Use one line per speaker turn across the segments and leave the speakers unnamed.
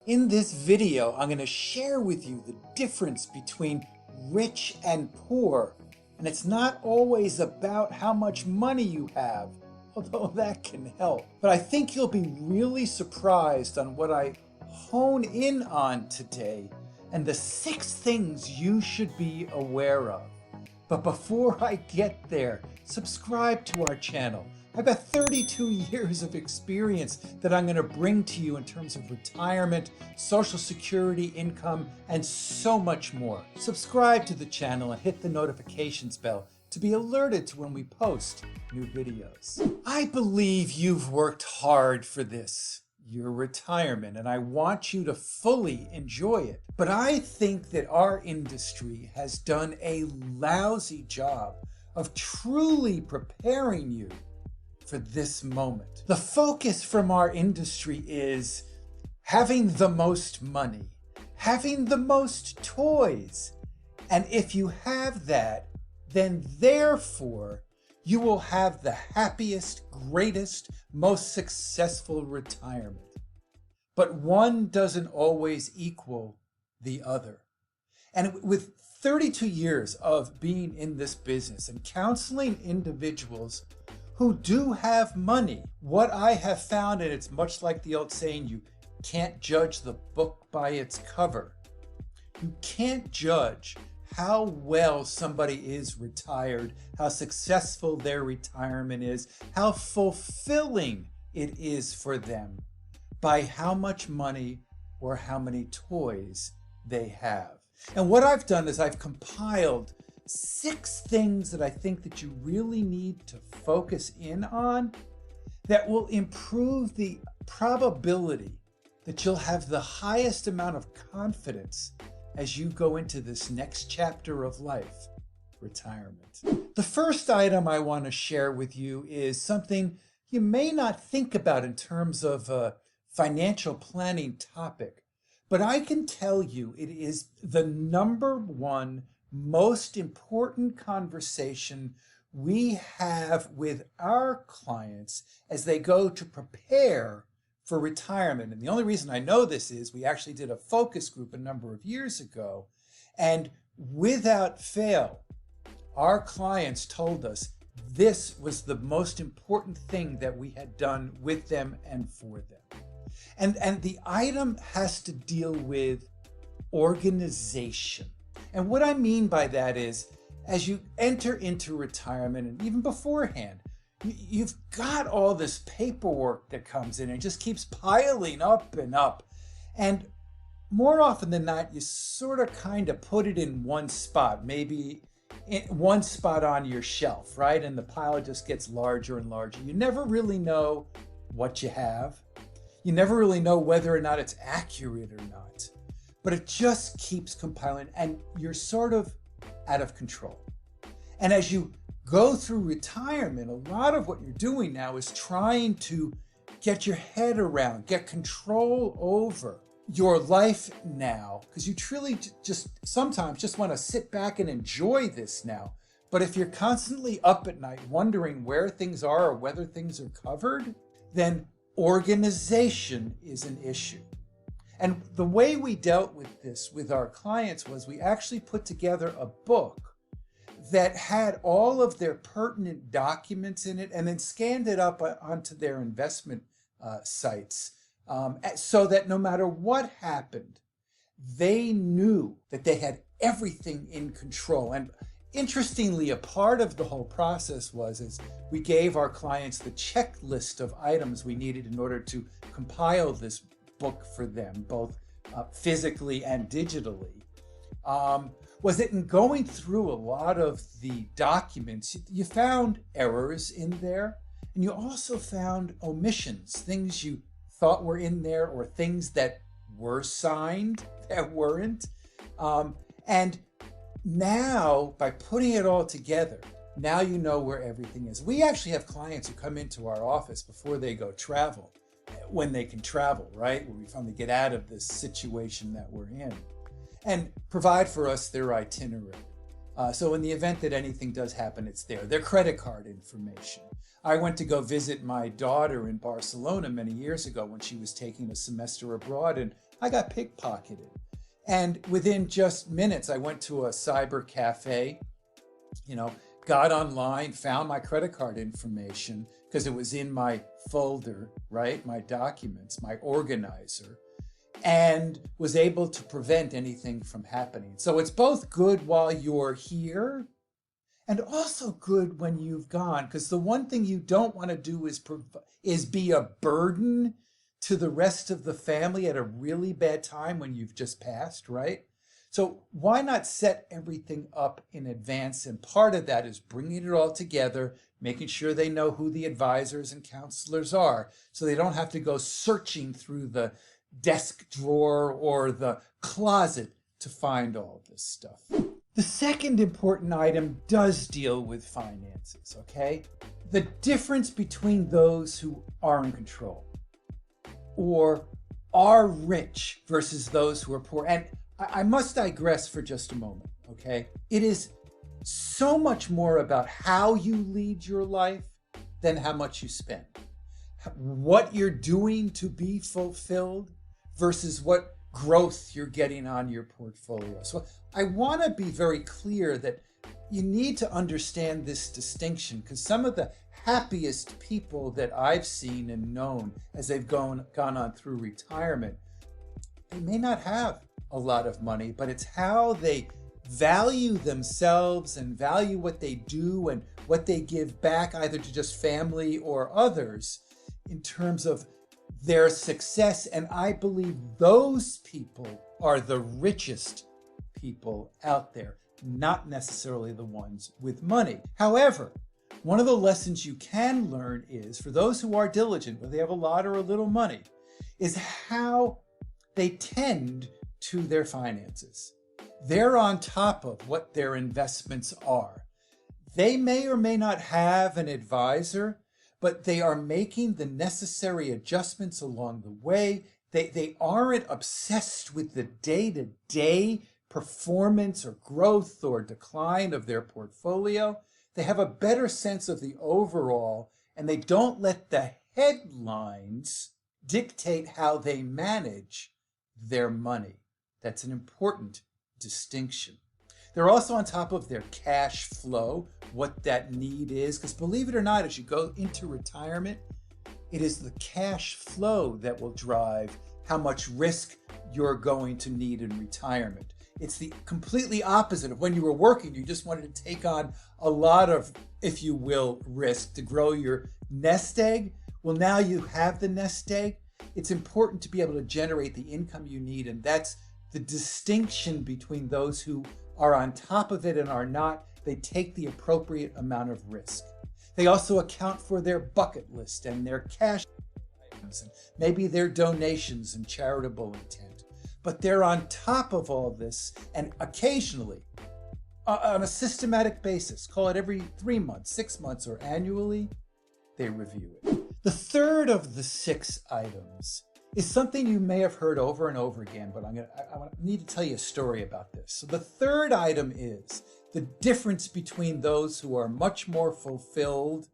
In this video, I'm going to share with you the difference between rich and poor. And it's not always about how much money you have, although that can help. But I think you'll be really surprised on what I hone in on today and the 6 things you should be aware of. But before I get there, subscribe to our channel. I've got 32 years of experience that I'm going to bring to you in terms of retirement, Social Security, income, and so much more. Subscribe to the channel and hit the notifications bell to be alerted to when we post new videos. I believe you've worked hard for this, your retirement, and I want you to fully enjoy it. But I think that our industry has done a lousy job of truly preparing you for this moment. The focus from our industry is having the most money, having the most toys. And if you have that, then therefore you will have the happiest, greatest, most successful retirement. But one doesn't always equal the other. And with 32 years of being in this business and counseling individuals who do have money, what I have found, and it's much like the old saying, you can't judge the book by its cover. You can't judge how well somebody is retired, how successful their retirement is, how fulfilling it is for them by how much money or how many toys they have. And what I've done is I've compiled 6 things that I think that you really need to focus in on that will improve the probability that you'll have the highest amount of confidence as you go into this next chapter of life, retirement. The first item I want to share with you is something you may not think about in terms of a financial planning topic, but I can tell you it is the number one most important conversation we have with our clients as they go to prepare for retirement. And the only reason I know this is we actually did a focus group a number of years ago, and without fail, our clients told us this was the most important thing that we had done with them and for them. And the item has to deal with organization. And what I mean by that is, as you enter into retirement and even beforehand, you've got all this paperwork that comes in and just keeps piling up and up. And more often than not, you sort of kind of put it in one spot, maybe in one spot on your shelf, right? And the pile just gets larger and larger. You never really know what you have. You never really know whether or not it's accurate or not. But it just keeps compiling and you're sort of out of control. And as you go through retirement, a lot of what you're doing now is trying to get your head around, get control over your life now, because you truly just sometimes just want to sit back and enjoy this now. But if you're constantly up at night wondering where things are or whether things are covered, then organization is an issue. And the way we dealt with this with our clients was we actually put together a book that had all of their pertinent documents in it and then scanned it up onto their investment sites so that no matter what happened, they knew that they had everything in control. And interestingly, a part of the whole process was we gave our clients the checklist of items we needed in order to compile this book for them, both physically and digitally. Was that in going through a lot of the documents, you found errors in there, and you also found omissions, things you thought were in there or things that were signed that weren't. And now, by putting it all together, now you know where everything is. We actually have clients who come into our office before they go travel, when they can travel, right? When we finally get out of this situation that we're in, and provide for us their itinerary. So in the event that anything does happen, it's there. Their credit card information. I went to go visit my daughter in Barcelona many years ago when she was taking a semester abroad, and I got pickpocketed. And within just minutes, I went to a cyber cafe, got online, found my credit card information because it was in my folder, right? My documents, my organizer, and was able to prevent anything from happening. So it's both good while you're here and also good when you've gone, because the one thing you don't want to do is be a burden to the rest of the family at a really bad time when you've just passed, right? So why not set everything up in advance? And part of that is bringing it all together, making sure they know who the advisors and counselors are, so they don't have to go searching through the desk drawer or the closet to find all this stuff. The second important item does deal with finances, okay? The difference between those who are in control or are rich versus those who are poor. And I must digress for just a moment, okay? It is so much more about how you lead your life than how much you spend. What you're doing to be fulfilled versus what growth you're getting on your portfolio. So I want to be very clear that you need to understand this distinction, because some of the happiest people that I've seen and known as they've gone on through retirement, they may not have a lot of money, but it's how they value themselves and value what they do and what they give back either to just family or others in terms of their success. And I believe those people are the richest people out there, not necessarily the ones with money. However, one of the lessons you can learn is, for those who are diligent, whether they have a lot or a little money, is how they tend to their finances. They're on top of what their investments are. They may or may not have an advisor, but they are making the necessary adjustments along the way. They aren't obsessed with the day-to-day performance or growth or decline of their portfolio. They have a better sense of the overall, and they don't let the headlines dictate how they manage their money. That's an important distinction. They're also on top of their cash flow, what that need is, because believe it or not, as you go into retirement, it is the cash flow that will drive how much risk you're going to need in retirement. It's the completely opposite of when you were working. You just wanted to take on a lot of, if you will, risk to grow your nest egg. Well, now you have the nest egg. It's important to be able to generate the income you need, and that's the distinction between those who are on top of it and are not. They take the appropriate amount of risk. They also account for their bucket list and their cash items and maybe their donations and charitable intent. But they're on top of all this, and occasionally, on a systematic basis, call it every 3 months, 6 months, or annually, they review it. The third of the 6 items is something you may have heard over and over again, but I need to tell you a story about this. So the third item is the difference between those who are much more fulfilled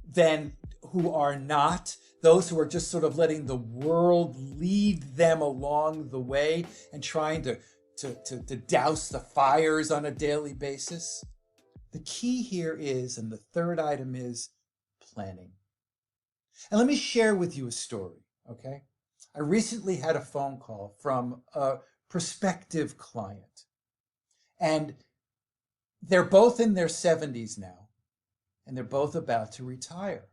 than who are not, those who are just sort of letting the world lead them along the way and trying to douse the fires on a daily basis. The key here is, and the third item is, planning. And let me share with you a story, okay? I recently had a phone call from a prospective client, and they're both in their 70s now, and they're both about to retire.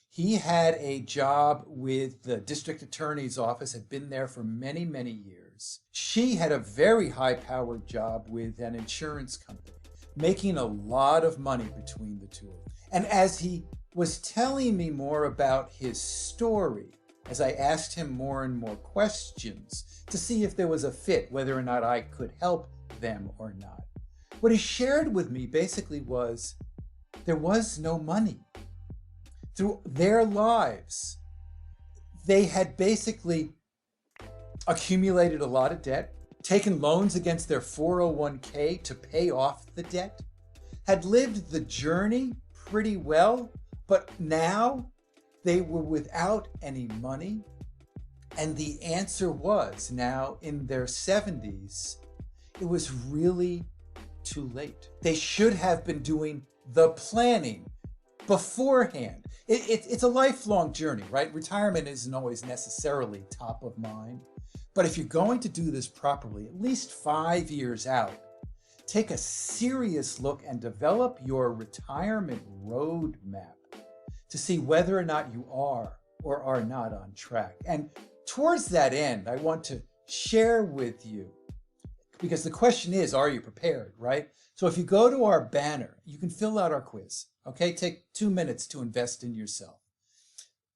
He had a job with the district attorney's office, had been there for many, many years. She had a very high-powered job with an insurance company, making a lot of money between the two of them. And as he was telling me more about his story, as I asked him more and more questions to see if there was a fit, whether or not I could help them or not, what he shared with me basically was there was no money. Through their lives, they had basically accumulated a lot of debt, taken loans against their 401k to pay off the debt, had lived the journey pretty well, but now they were without any money, And the answer was, now in their 70s, it was really too late. They should have been doing the planning beforehand. It's a lifelong journey, right? Retirement isn't always necessarily top of mind. But if you're going to do this properly, at least 5 years out, take a serious look and develop your retirement roadmap to see whether or not you are or are not on track. And towards that end, I want to share with you, because the question is, are you prepared, right? So if you go to our banner, you can fill out our quiz, okay? Take 2 minutes to invest in yourself.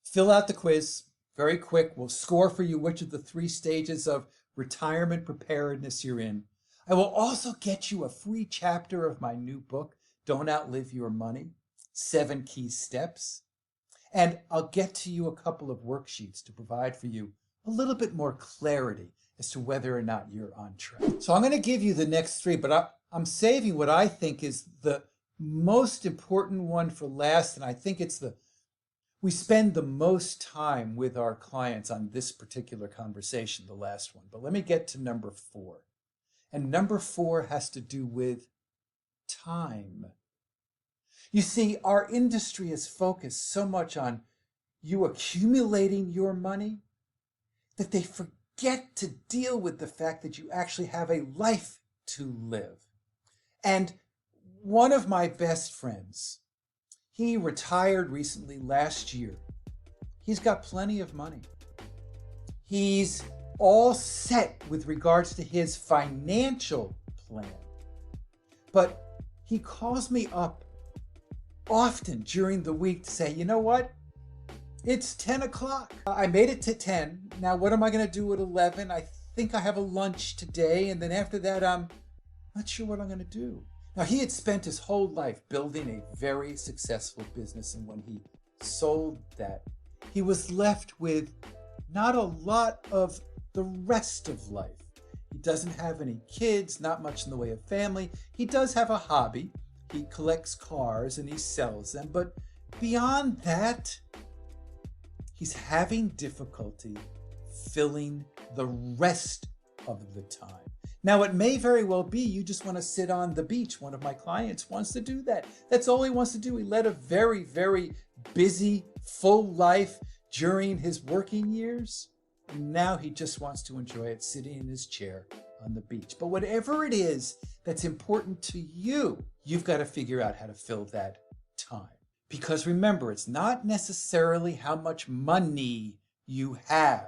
Fill out the quiz, very quick. We'll score for you which of the 3 stages of retirement preparedness you're in. I will also get you a free chapter of my new book, Don't Outlive Your Money, 7 Key Steps. And I'll get to you a couple of worksheets to provide for you a little bit more clarity as to whether or not you're on track. So I'm going to give you the next 3, but I'm saving what I think is the most important one for last, and I think it's we spend the most time with our clients on this particular conversation, the last one. But let me get to number 4. And number 4 has to do with time. You see, our industry is focused so much on you accumulating your money that they forget to deal with the fact that you actually have a life to live. And one of my best friends, he retired recently last year. He's got plenty of money. He's all set with regards to his financial plan. But he calls me up often during the week to say, you know what? It's 10 o'clock. I made it to 10. Now, what am I going to do at 11? I think I have a lunch today. And then after that, I'm not sure what I'm going to do. Now, he had spent his whole life building a very successful business. And when he sold that, he was left with not a lot of the rest of life. He doesn't have any kids, not much in the way of family. He does have a hobby. He collects cars and he sells them. But beyond that, he's having difficulty filling the rest of the time. Now, it may very well be you just want to sit on the beach. One of my clients wants to do that. That's all he wants to do. He led a very, very busy, full life during his working years. And now he just wants to enjoy it sitting in his chair on the beach. But whatever it is that's important to you, you've got to figure out how to fill that time. Because remember, it's not necessarily how much money you have.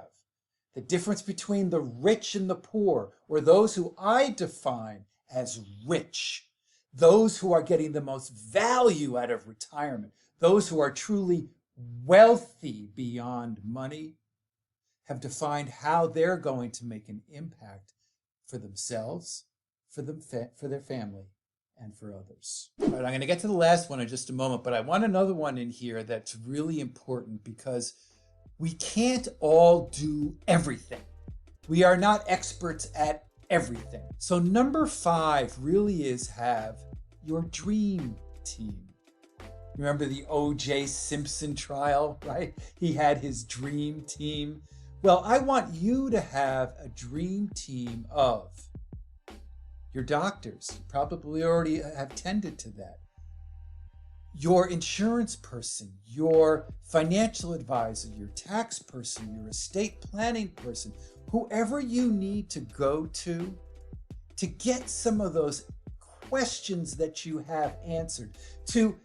The difference between the rich and the poor, or those who I define as rich, those who are getting the most value out of retirement, those who are truly wealthy beyond money, have defined how they're going to make an impact for themselves, for their family, and for others. All right, I'm going to get to the last one in just a moment, but I want another one in here that's really important because we can't all do everything. We are not experts at everything. So number 5 really is have your dream team. Remember the O.J. Simpson trial, right? He had his dream team. Well, I want you to have a dream team of your doctors. You probably already have tended to that. Your insurance person, your financial advisor, your tax person, your estate planning person, whoever you need to go to get some of those questions that you have answered. To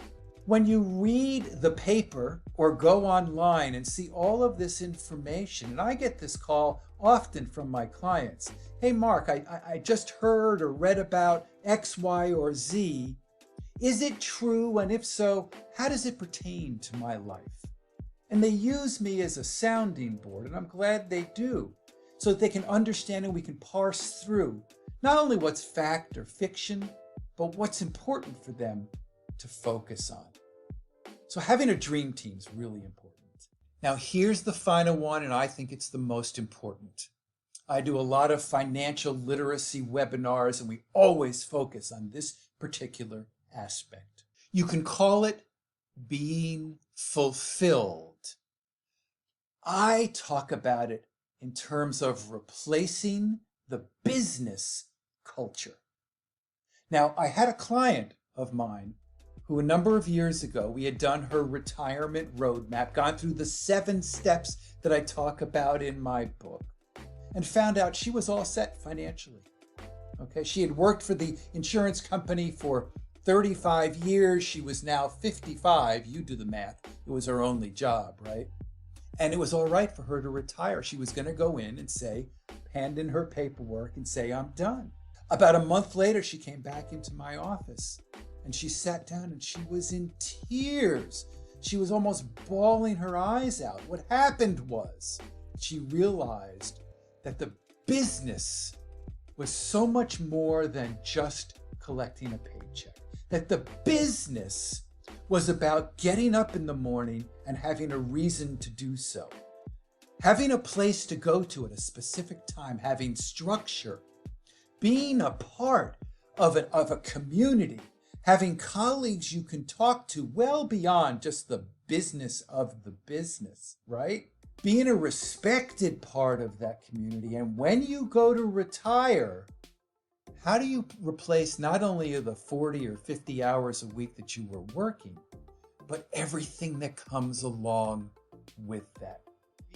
when you read the paper or go online and see all of this information, and I get this call often from my clients. Hey, Mark, I just heard or read about X, Y, or Z. Is it true? And if so, how does it pertain to my life? And they use me as a sounding board, and I'm glad they do, so that they can understand and we can parse through not only what's fact or fiction, but what's important for them to focus on. So having a dream team is really important. Now here's the final one, and I think it's the most important. I do a lot of financial literacy webinars, and we always focus on this particular aspect. You can call it being fulfilled. I talk about it in terms of replacing the business culture. Now, I had a client of mine who a number of years ago, we had done her retirement roadmap, gone through the 7 steps that I talk about in my book, and found out she was all set financially. Okay, she had worked for the insurance company for 35 years. She was now 55. You do the math. It was her only job, right? And it was all right for her to retire. She was going to go in and say, hand in her paperwork and say, I'm done. About a month later, she came back into my office and she sat down and she was in tears. She was almost bawling her eyes out. What happened was she realized that the business was so much more than just collecting a paycheck. That the business was about getting up in the morning and having a reason to do so. Having a place to go to at a specific time, having structure, being a part of a community, having colleagues you can talk to well beyond just the business of the business, right? Being a respected part of that community. And when you go to retire, how do you replace not only the 40 or 50 hours a week that you were working, but everything that comes along with that?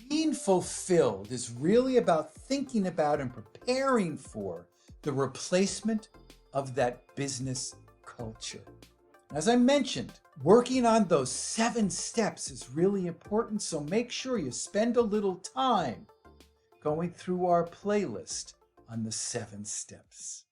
Being fulfilled is really about thinking about and preparing for the replacement of that business culture. As I mentioned, working on those 7 steps is really important, so make sure you spend a little time going through our playlist on the 7 steps.